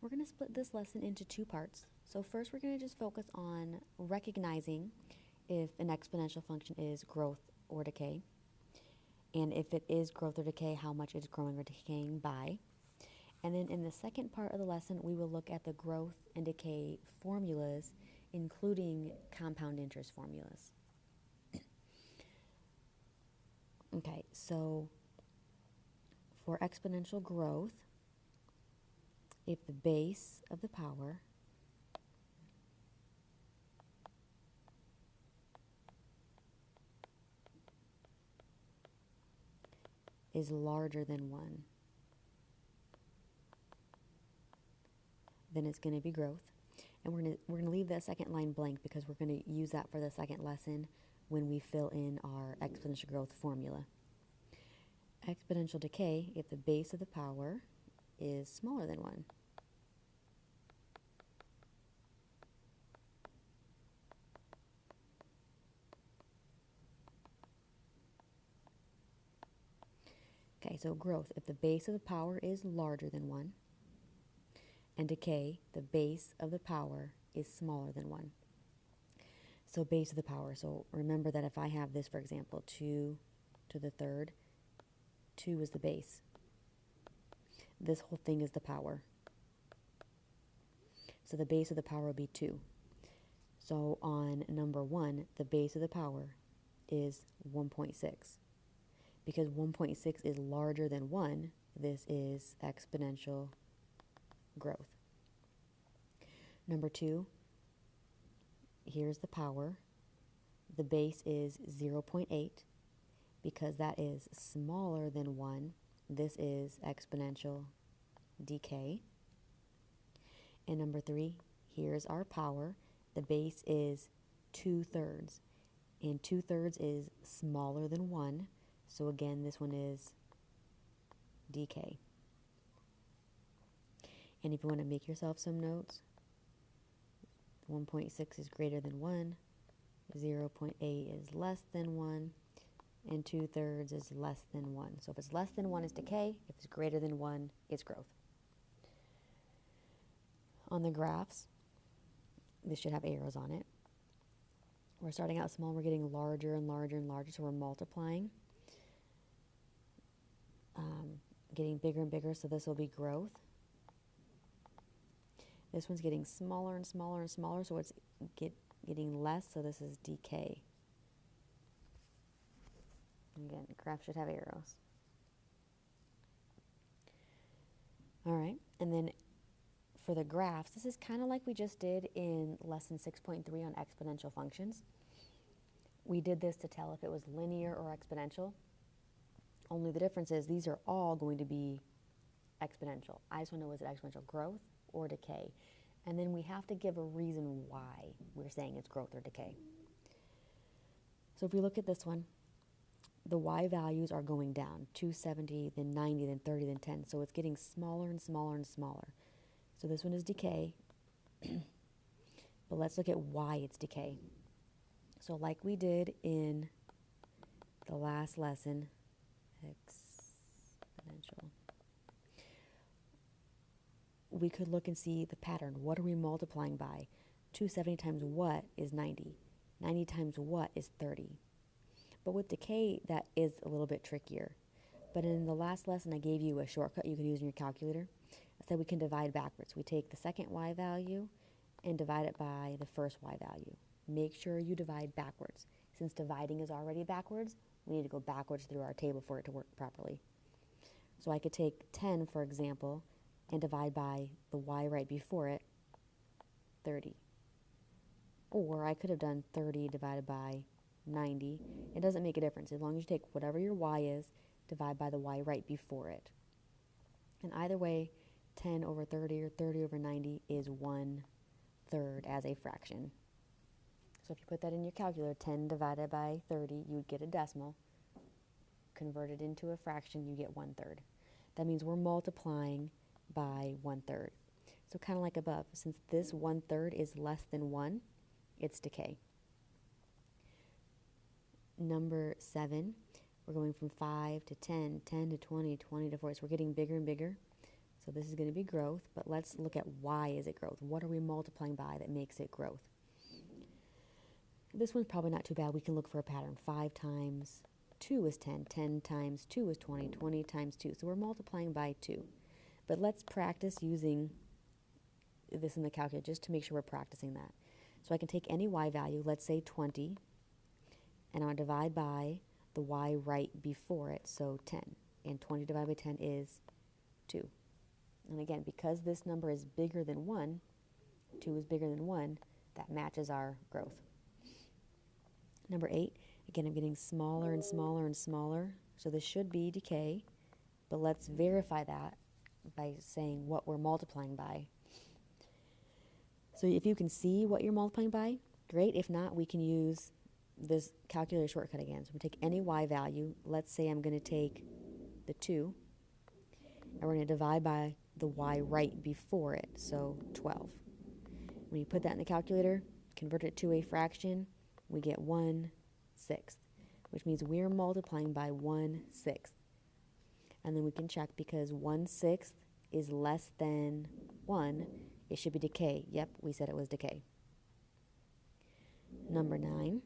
We're going to split this lesson into two parts. So first we're going to just focus on recognizing if an exponential function is growth or decay. And if it is growth or decay, how much it's growing or decaying by. And then in the second part of the lesson, we will look at the growth and decay formulas, including compound interest formulas. Okay, so for exponential growth, if the base of the power is larger than 1, then it's going to be growth. And we're going to leave that second line blank because we're going to use that for the second lesson when we fill in our exponential growth formula. Exponential decay, if the base of the power is smaller than 1. Okay, so growth, if the base of the power is larger than 1. And decay, the base of the power is smaller than 1. So base of the power, so remember that if I have this, for example, 2 to the third, 2 is the base. This whole thing is the power. So the base of the power will be 2. So on number 1, the base of the power is 1.6. Because 1.6 is larger than 1, this is exponential growth. Number 2, here's the power. The base is 0.8. Because that is smaller than 1, this is exponential decay. And number 3, here's our power. The base is 2/3. And 2/3 is smaller than 1. So again, this one is decay. And if you want to make yourself some notes, 1.6 is greater than 1, 0.8 is less than 1, and 2/3 is less than 1. So if it's less than 1, it's decay. If it's greater than 1, it's growth. On the graphs, this should have arrows on it. We're starting out small, we're getting larger and larger and larger, so we're multiplying. Getting bigger and bigger, so this will be growth. This one's getting smaller and smaller and smaller, so it's getting less, so this is decay. Again, the graph should have arrows. All right, and then for the graphs, this is kind of like we just did in lesson 6.3 on exponential functions. We did this to tell if it was linear or exponential. Only the difference is these are all going to be exponential. I just want to know, is it exponential growth or decay? And then we have to give a reason why we're saying it's growth or decay. So if we look at this one, the y values are going down, 270, then 90, then 30, then 10. So it's getting smaller and smaller and smaller. So this one is decay. But let's look at why it's decay. So like we did in the last lesson, exponential, we could look and see the pattern. What are we multiplying by? 270 times what is 90? 90 times what is 30? But with decay, that is a little bit trickier. But in the last lesson, I gave you a shortcut you can use in your calculator. I said we can divide backwards. We take the second y value and divide it by the first y value. Make sure you divide backwards. Since dividing is already backwards, we need to go backwards through our table for it to work properly. So I could take 10, for example, and divide by the y right before it, 30. Or I could have done 30 divided by 90. It doesn't make a difference. As long as you take whatever your y is, divide by the y right before it. And either way, 10 over 30 or 30 over 90 is 1/3 as a fraction. So if you put that in your calculator, 10 divided by 30, you would get a decimal. Convert it into a fraction, you get 1/3. That means we're multiplying by 1/3. So kind of like above, since this 1/3 is less than 1, it's decay. Number 7, we're going from 5 to 10, 10 to 20, 20 to 40. So we're getting bigger and bigger. So this is going to be growth, but let's look at why is it growth? What are we multiplying by that makes it growth? This one's probably not too bad. We can look for a pattern. 5 times 2 is 10. 10 times 2 is 20. 20 times 2. So we're multiplying by 2. But let's practice using this in the calculator just to make sure we're practicing that. So I can take any y value, let's say 20, and I'll divide by the y right before it, so 10. And 20 divided by 10 is 2. And again, because this number is bigger than 1, 2 is bigger than 1, that matches our growth. Number 8, again, I'm getting smaller and smaller and smaller, so this should be decay, but let's verify that by saying what we're multiplying by. So if you can see what you're multiplying by, great. If not, we can use this calculator shortcut again. So we take any y value. Let's say I'm going to take the 2, and we're going to divide by the y right before it, so 12. When you put that in the calculator, convert it to a fraction, we get 1/6, which means we're multiplying by 1/6. And then we can check because 1/6 is less than 1, it should be decay. Yep, we said it was decay. Number 9,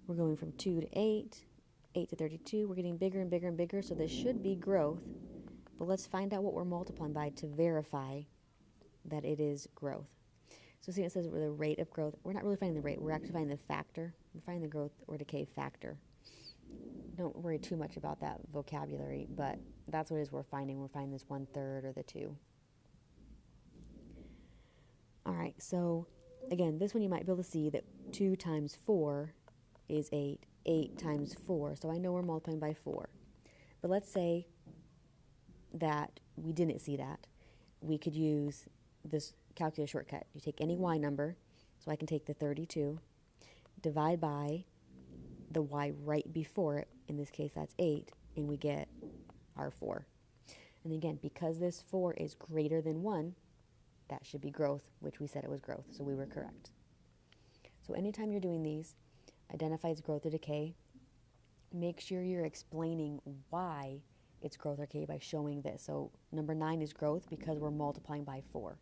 we're going from 2 to 8, 8 to 32. We're getting bigger and bigger and bigger, so this should be growth. But let's find out what we're multiplying by to verify that it is growth. So see, it says the rate of growth. We're not really finding the rate. We're actually finding the factor. We're finding the growth or decay factor. Don't worry too much about that vocabulary, but that's what it is we're finding. We're finding this 1/3 or the 2. All right, so again, this one you might be able to see that 2 times 4 is 8. 8 times 4, so I know we're multiplying by 4. But let's say that we didn't see that. We could use this calculator shortcut. You take any y number, so I can take the 32, divide by the y right before it, in this case that's 8, and we get our 4. And again, because this 4 is greater than 1, that should be growth, which we said it was growth, so we were correct. So anytime you're doing these, identify as growth or decay, make sure you're explaining why it's growth or decay by showing this. So number 9 is growth because we're multiplying by 4.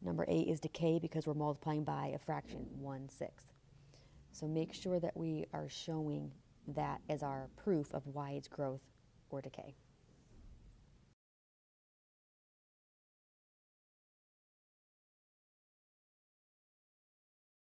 Number 8 is decay because we're multiplying by a fraction, 1/6. So make sure that we are showing that as our proof of why it's growth or decay.